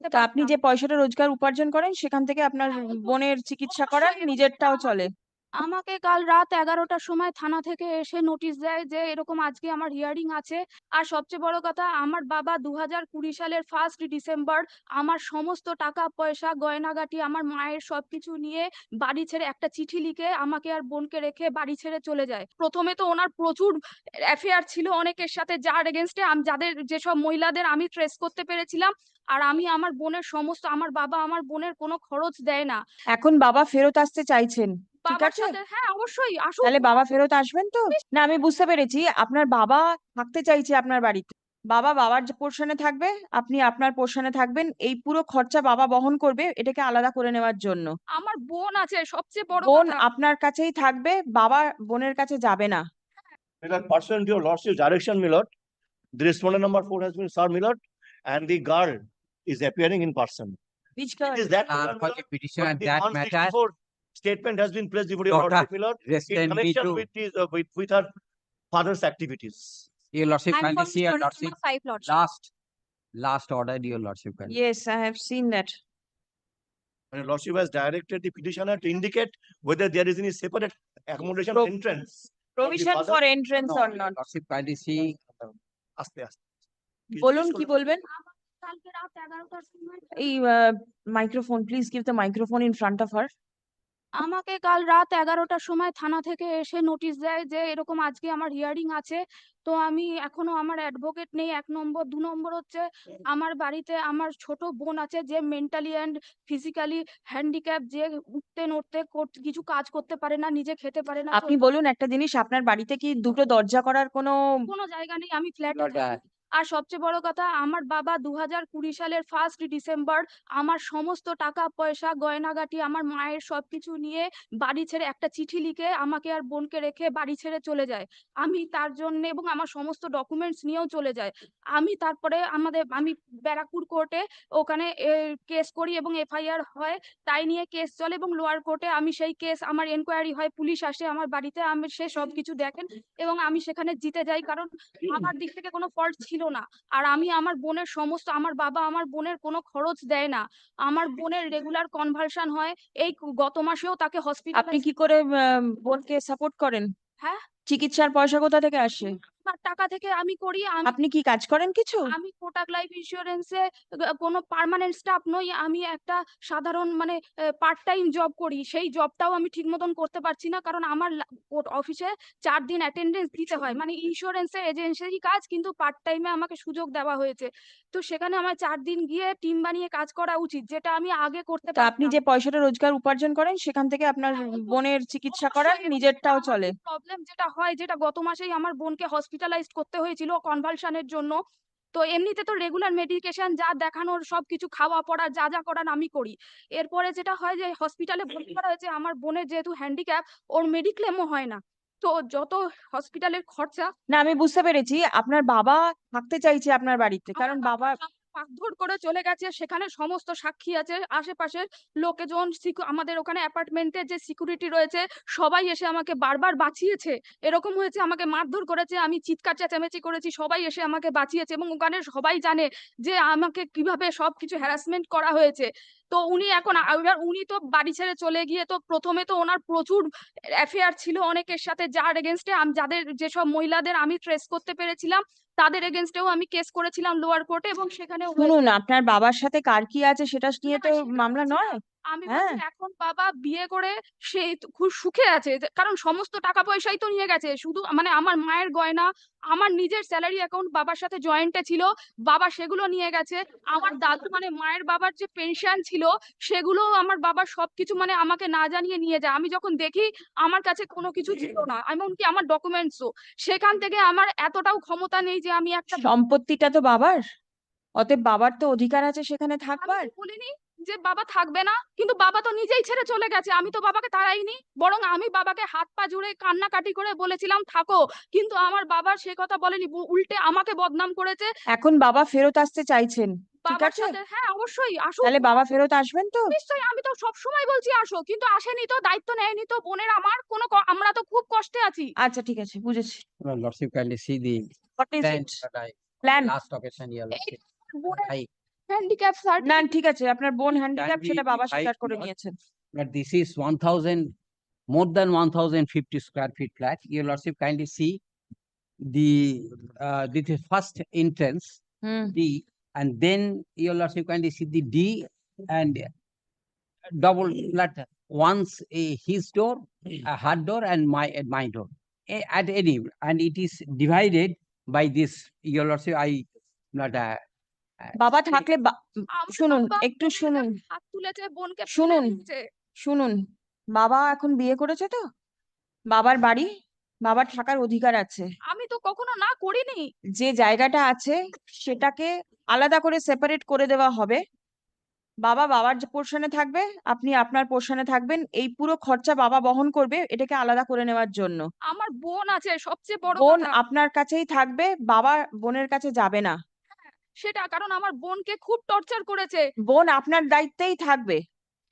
করতে তা আপনি পারতাম। যে পয়সাটা রোজগার উপার্জন করেন সেখান থেকে আপনার হ্যাঁ, বোনের চিকিৎসা করান, অবশ্যই। এবং নিজেরটাও আমার চলে। আমাকে কাল রাত 11টার সময় থানা থেকে এসে নোটিশ দেয় যে এরকম আজকে আমার হিয়ারিং আছে। আর সবচেয়ে বড় কথা, আমার বাবা 2020 সালের 1 ডিসেম্বর আমার সমস্ত টাকা পয়সা গয়নাগাটি আমার মায়ের সবকিছু নিয়ে বাড়ি ছেড়ে একটা চিঠি লিখে আমাকে আর বোনকে রেখে বাড়ি ছেড়ে চলে যায়। প্রথমে তো ওনার প্রচুর অ্যাফেয়ার ছিল অনেকের সাথে, যার এগেইনস্টে যাদের যেসব মহিলাদের আমি ট্রেস করতে পেরেছিলাম। আর আমি আমার বোনের সমস্ত, আমার বাবা আমার বোনের কোনো খরচ দেয় না। এখন বাবা ফেরত আসতে চাইছেন, ঠিক বাবার আছে? সাথে, হ্যাঁ অবশ্যই আসুক। তাহলে বাবা ফেরত আসবেন তো? না, আমি বুঝতে পেরেছি আপনার বাবা থাকতে চাইছে আপনার বাড়িতে। বাবা বাবার যে পোর্শনে থাকবে, আপনি আপনার পোর্শনে থাকবেন, এই পুরো খরচা বাবা বহন করবে এটাকে আলাদা করে নেওয়ার জন্য। আমার বোন আছে সবচেয়ে বড় বোন কথা। আপনার কাছেই থাকবে, বাবা বোনের কাছে যাবে না। Milord, pursuant to your lordship's direction, Milord, the respondent number 4 has been served, Milord, and the girl is appearing in person. Which It girl? is that, For Milord, the petition but and the that matter, 164 statement has been placed before your daughter lordship, Milord, in requested me connection to, with his, with her father's activities. your lordship I'm kindly from see your story lordship, number 5, Lordship. last order, your lordship kindly. Yes, I have seen that. And your lordship has directed the petitioner to indicate whether there is any separate accommodation Pro- entrance. Provision father? for entrance No, or your not? lordship kindly see, আস্তে আস্তে বলুন কি বলবেন? আমার কালকে রাত 11টার সময় এই microphone, please give the microphone in front of her. আমাকে কাল রাত 11টার সময় থানা থেকে এসে নোটিশ দেয় যে এরকম আজকে আমার হিয়ারিং আছে। তো আমি এখনো, আমার অ্যাডভোকেট নেই 1 নম্বর। 2 নম্বর হচ্ছে আমার বাড়িতে আমার ছোট বোন আছে যে মেন্টালি অ্যান্ড ফিজিক্যালি হ্যান্ডিক্যাপ, যে উঠতে নড়তে কিছু কাজ করতে পারে না, নিজে খেতে পারে না। আপনি বলুন একটা জিনিস, আপনার বাড়িতে কি দুটো দরজা করার কোনো? কোনো জায়গা নেই, আমি ফ্ল্যাটে Lord, থাকি। আর সবচেয়ে বড় কথা, আমার বাবা 2020 সালের 1 ডিসেম্বর আমার সমস্ত টাকা পয়সা গয়নাগাটি আমার মায়ের সবকিছু নিয়ে বাড়ি ছেড়ে একটা চিঠি লিখে আমাকে আর বোনকে রেখে বাড়ি ছেড়ে চলে যায়। আমি তার জন্য, এবং আমার সমস্ত ডকুমেন্টস নিয়েও চলে যায়। আমি তারপরে আমি ব্যারাকপুর কোর্টে ওখানে কেস করি এবং এফআইআর হয়। তাই নিয়ে কেস চলে এবং লোয়ার কোর্টে আমি সেই কেস, আমার এনকোয়ারি হয়, পুলিশ আসে আমার বাড়িতে, আমি সে সবকিছু দেখেন এবং আমি সেখানে জিতে যাই, কারণ আমার দিক থেকে কোনো ফল্ট ছিল না। আর আমি আমার বোনের সমস্ত, আমার বাবা আমার বোনের কোনো খরচ দেয় না। আমার বোনের রেগুলার কনভালশন হয়। এই গত মাসেও তাকে আপনি হসপিটালাইজ। কি করে বোনকে সাপোর্ট করেন? হ্যাঁ, চিকিৎসার পয়সা কোথা থেকে আসে? আমার টাকা থেকে আমি করি। আপনি কি কাজ করেন কিছু? আমি কোটাক লাইফ ইন্স্যুরেন্সে কোনো পার্মানেন্ট স্টাফ নই। আমি একটা সাধারণ মানে পার্ট টাইম জব করি। সেই জবটাও আমি ঠিক মতন করতে পারছি না, কারণ আমার অফিসে 4 দিন অ্যাটেন্ডেন্স দিতে হয়। মানে ইন্স্যুরেন্সের এজেন্সিরই কাজ, কিন্তু পার্ট টাইমে আমাকে সুযোগ দেওয়া হয়েছে। তো সেখানে আমার 4 দিন গিয়ে টিম বানিয়ে কাজ করা উচিত, যেটা আমি আগে করতে তা আপনি পারতাম। যে পয়সাটা রোজগার উপার্জন করেন সেখান থেকে আপনার বোনের চিকিৎসা করান, নিজেরটাও চলে। প্রবলেম যেটা হয়, যেটা গত মাসেই আমার বোনকে হসপিটালাইজড করতে হয়েছিল কনভালশনের জন্য। তো এমনিতে তো রেগুলার মেডিকেশন যা দেখানোর সবকিছু, খাওয়া পড়া যা যা করার আমি করি। এরপরে যেটা হয় যে হসপিটালে ভর্তি করা হয়েছে, আমার বোনের যেহেতু হ্যান্ডিক্যাপ, ওর মেডিক্লেমও হয় না। তো যত হসপিটালের খরচা, না, আমি বুঝতে পেরেছি আপনার বাবা থাকতে চাইছে আপনার বাড়িতে, কারণ বাবা মারধর করে চলে গেছে। সেখানে সমস্ত সাক্ষী আছে, আশেপাশের লোকজন, আমাদের ওখানে অ্যাপার্টমেন্টের যে সিকিউরিটি রয়েছে সবাই এসে আমাকে বারবার বাঁচিয়েছে। এরকম হয়েছে আমাকে মারধর করেছে, আমি চিৎকার চেঁচামেচি করেছি, সবাই এসে আমাকে বাঁচিয়েছে এবং ওখানে সবাই জানে যে আমাকে কিভাবে সবকিছু হ্যারাসমেন্ট করা হয়েছে। তো উনি এখন এবার উনি তো বাড়ি ছেড়ে চলে গিয়ে, তো প্রথমে তো ওনার প্রচুর অ্যাফেয়ার ছিল অনেকের সাথে, যার এগেইনস্টে যাদের যেসব মহিলাদের আমি ট্রেস করতে পেরেছিলাম তাদের এগেইনস্টেও আমি কেস করেছিলাম লোয়ার কোর্টে এবং সেখানেও শুনুন, আপনার বাবার সাথে কার কি আছে সেটা নিয়ে তো না, সেটা মামলা বলছি না। নয়। আমি হ্যাঁ, বলছি এখন বাবা বিয়ে করে সে তো খুব সুখে আছে, কারণ সমস্ত টাকা পয়সাই তো নিয়ে গেছে। শুধু মানে আমার মায়ের গয়না, আমার নিজের স্যালারি অ্যাকাউন্ট বাবার সাথে জয়েন্টে ছিল, বাবা সেগুলো নিয়ে গেছে। আমার দাদু মানে মায়ের বাবার যে পেনশন ছিল সেগুলো আমার বাবার সবকিছু মানে আমাকে না জানিয়ে নিয়ে যায়। আমি যখন দেখি আমার কাছে কোনো কিছু ছিল না, এমনকি আমার ডকুমেন্টসও। সেখান থেকে আমার এতটাও ক্ষমতা নেই যে আমি একটা, সম্পত্তিটা তো বাবার, অতএব বাবার তো অধিকার আছে সেখানে আমি থাকবার। তো বলিনি যে বাবা থাকবে না, কিন্তু বাবা তো নিজেই ছেড়ে চলে গেছে। আমি তো বাবাকে তাড়াইনি, বরং আমি বাবাকে হাত পা জুড়ে কান্নাকাটি করে বলেছিলাম থাকো, কিন্তু আমার বাবা সে কথা বলেনি, উল্টে আমাকে বদনাম করেছে। এখন বাবা ফেরত আসতে চাইছেন, ঠিক বাবার আছে? সাথে, হ্যাঁ অবশ্যই আসুক। তাহলে বাবা ফেরত আসবেন তো? নিশ্চয়ই, আমি তো সব সময় বলছি আসো, কিন্তু আসেনি তো, দায়িত্ব নেয়নি তো বোনের। আমার কোনো আমরা তো খুব কষ্টে আছি। আচ্ছা, ঠিক আছে, বুঝেছি। your lordship kindly see the What is plan it? that I, Plan? last occasion, your এই lordship, that বোনের I হ্যান্ডিক্যাপ না সার্টিফিকেট। ঠিক আছে, আপনার বোন হ্যান্ডিক্যাপ Kindly সেটা বাবা advise স্বীকার করে not নিয়েছেন। But this is 1,000, more than 1,050 square feet flat. Your lordship kindly see the, this is first entrance, hmm, D, and then your lordship kindly see the D and double flat, once his door, her door and my door. At any, and it is divided by this, your lordship, not, বাবা থাকলে আমার শুনুন, বাবা একটু বোনের শুনুন, গায়ে হাত তুলেছে, বোনকে ফেলে শুনুন। দিয়েছে। শুনুন, বাবা এখন বিয়ে করেছে তো, বাবার বাড়ি, বাবার থাকার অধিকার আছে। আমি তো কখনো না করিনি। যে জায়গাটা আছে সেটাকে আলাদা করে সেপারেট করে দেওয়া হবে। বাবা বাবার যে পোর্শনে থাকবে, আপনি আপনার পোর্শনে থাকবেন। এই পুরো খরচা বাবা বহন করবে এটাকে আলাদা করে নেওয়ার জন্য। আমার বোন আছে, সবচেয়ে বড় বোন কথা আপনার কাছেই থাকবে, বাবা বোনের কাছে যাবে না। সেটা, কারণ আমার বোনকে খুব টর্চার করেছে। বোন আপনার দায়িত্বেই থাকবে।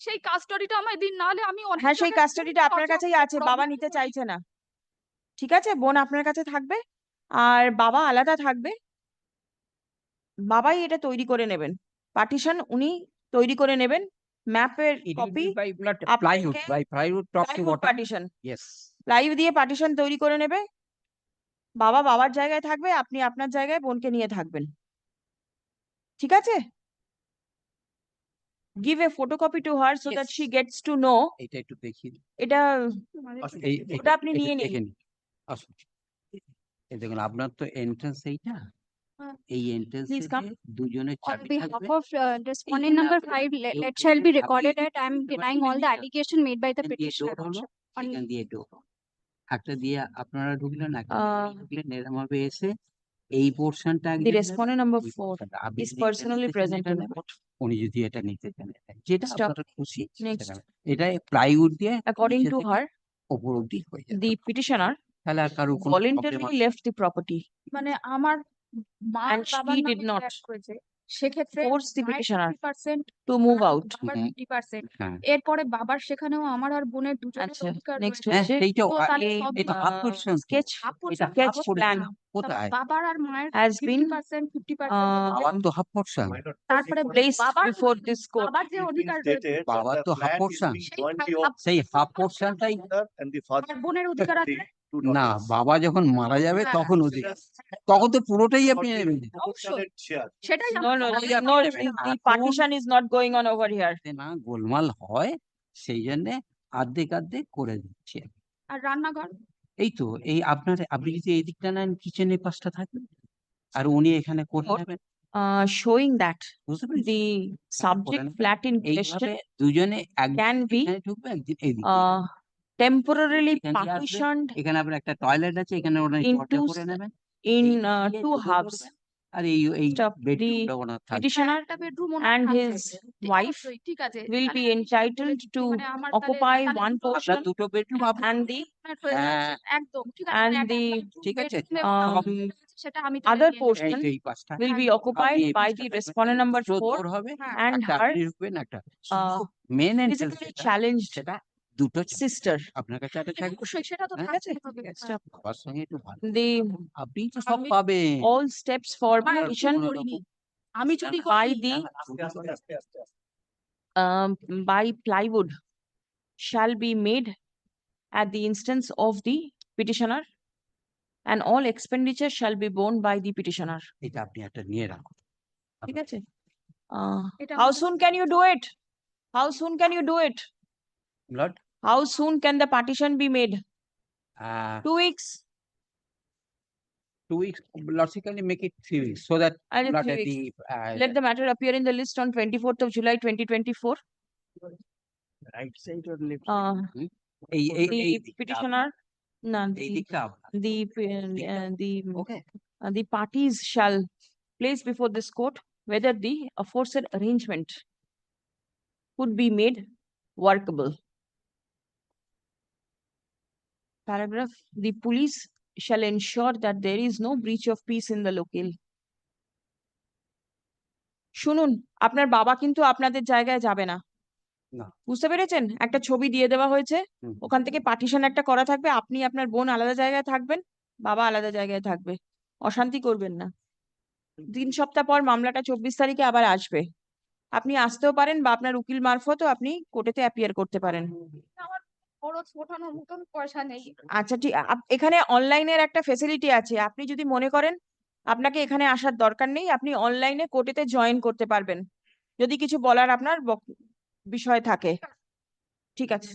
সেই কাস্টাডিটা আমায় দিন, না হলে আমি অনেক হ্যাঁ, সেই জায়গায় কাস্টাডিটা আপনার torture কাছেই আছে, বাবা problem নিতে করি। চাইছে না। ঠিক আছে, বোন আপনার কাছে থাকবে আর বাবা আলাদা থাকবে। বাবাই এটা তৈরি করে নেবেন, পার্টিশন উনি তৈরি করে নেবেন। ম্যাপের it will copy, be by blood আপনাকে plywood, by plywood top to bottom. Partition, Yes. Ply দিয়ে পার্টিশন তৈরি করে নেবে। বাবা বাবার জায়গায় থাকবে, আপনি আপনার জায়গায় বোনকে নিয়ে থাকবেন। ঠিক আছে? Give a photocopy to her so that Yes. She gets to know. এটা একটু দেখি। এটা আসুন, ওটা আপনি এটা নিয়ে নিন। দেখে নিন। আসুন। এই দেখুন আপনার তো এন্ট্রান্স এইটা, হ্যাঁ। এই এন্ট্রান্স Please come. দুজনের On চাবি behalf থাকবে। of respondent এইখানে number আপনার 5, কেউ it shall be আপনি recorded that I am বুঝতে denying পারছেন all the এটা? allegation made by the এখান দিয়ে petitioner. ডোর হলো, On এখান দিয়ে ডোর। একটা দিয়ে আপনারা ঢুকলেন, একটা দিয়ে Uh, আপনি ঢুকলেন, এরকম ভাবে এসে এই পোর্শনটা The একজন নেবেন, respondent number ওই 4 পোর্শনটা আপনি is যদি এটা personally নিতে চান present এটা in নেবেন, court. উনি যদি এটা নিতে চান এটা, যেটা Stop. আপনারা খুশি Next. সেটা নেবেন। এটা প্লাইউড দিয়ে According নিচে to থেকে her, ওপর অব্দি হয়ে যাবে, the petitioner তাহলে আর কারো কোনো problem voluntarily left the property মানে আমার মা and বাবার she did নামে not flat করেছে, সেক্ষেত্রে force the মায়ের petitioner 50% to move out. বাবার হুম। 50%। হ্যাঁ এরপরে বাবার সেখানেও আমার আর বোনের দুজনের আচ্ছা, অধিকার next রয়েছে। হ্যাঁ হচ্ছে সেইটাও তো তাহলে a সব এটা হাফ পোর্শন, sketch হাফ এটা portion, half sketch portion plan কোথায়? বাবার আর মায়ের has been 50% 50% বাবার তো হাফ পোর্শন, তারপরে placed বাবার before this court. বাবার যে অধিকার রয়েছে বাবার তো হাফ পোর্শন, সেই jointly হাফ সেই হাফ পোর্শনটাই and the father. আর বোনের অধিকার আছে। Two না, daughters. বাবা যখন মারা যাবে হ্যাঁ। তখন ওদের, তখন তো পুরোটাই আপনি নেবেন। অবশ্যই। Share. সেটাই No, no, আমার the- no, the partition is not going on over here. যাতে না গোলমাল হয় সেই জন্য অর্ধেক অর্ধেক করে দিচ্ছি। আর রান্নাঘর এই তো এই আপনার, আপনি যদি এই দিকটা নেন, কিচেনের পাশটা থাকবে আর উনি এখানে করে Court. নেবেন, Showing that বুঝতে পেরেছেন? the subject নেবেন। flat in এইভাবে question দুজনে একদিন can be এখানে ঢুকবে, একদিন এইদিকে। temporarily এখান দিয়ে আসবে, partitioned এখানে আপনার একটা টয়লেট আছে, এখানে ওনার in দরজা two করে নেবেন, in এই দিয়ে two ঢুকে halves. পড়বেন। আর এই Stop. বেডরুমটা ওনার থাকবে। Petitioner একটা বেডরুম and his wife ঠিক আছে will be তাহলে আমি entitled বলে দিচ্ছি, to মানে আমার occupy তাহলে one দুটো আপনার portion দুটো বেডরুম আপনার, and the flat হয়ে যাচ্ছে। একদম ঠিক আছে, and মানে একটা the- bedroom, ঠিক আছে, bedroom এ সেটা আমি তাহলে other নিয়ে নেবো। portion এই তো এই পাশটা will be একদম। occupied আপনি এই by পাশটা the থাকবেন, respondent number দুটো 4 door হবে, হ্যাঁ and একটা her আপনি ঢুকবেন, একটা uh, মেন physically challenged সেটা দুটো চাবি sister. আপনার কাছে একটা থাকবে। অবশ্যই সেটা তো হ্যাঁ, থাকতেই হবে। ঠিক আছে, হ্যাঁ। stop. বাবার সঙ্গে একটু ভালো, The আপনি তো সব আমি পাবেন। all steps for আমার petition চুরি করিনি। আমি চুরি by করিনি। the Aste, aste, aste. by plywood shall be made at the instance of the petitioner and all expenditure shall be borne by the petitioner. এটা আপনি একটা নিয়ে রাখুন। ঠিক আছে? এটা How আমাদের- soon can you do it? How soon can you do it? Lord, How soon can the partition be made? 2 weeks? 2 weeks, Lordship, can you make it 3 weeks so that I'll do Lord, 3 weeks. the Let the matter appear in the list on 24th of July 2024. Right side or left? এই এই The এই দিকটা petitioner, no, এই the দিকটা আপনার। the Okay, the parties shall place before this court whether the aforesaid arrangement could be made workable. Paragraph, the police shall ensure that there is no breach of peace in the locale. শুনুন, আপনার বাবা কিন্তু আপনাদের জায়গায় যাবে না। না। বুঝতে পেরেছেন? একটা ছবি দিয়ে দেওয়া হয়েছে, হুম। ওখান থেকে পার্টিশন একটা করা থাকবে, আপনি আপনার বোন আলাদা জায়গায় থাকবেন, বাবা আলাদা জায়গায় থাকবে। অশান্তি করবেন না। 3 সপ্তাহ পর মামলাটা 24 তারিখে আবার আসবে। আপনি আসতেও পারেন বা আপনার উকিল মারফতও আপনি কোর্টেতে অ্যাপিয়ার করতে পারেন। আমার খরচ ওঠানোর মতন পয়সা নেই। আচ্ছা ঠিক এখানে অনলাইনের একটা ফেসিলিটি আছে, আপনি যদি মনে করেন আপনাকে এখানে আসার দরকার নেই, আপনি অনলাইনে কোর্টেতে জয়েন করতে পারবেন যদি কিছু বলার আপনার বিষয় থাকে। ঠিক আছে।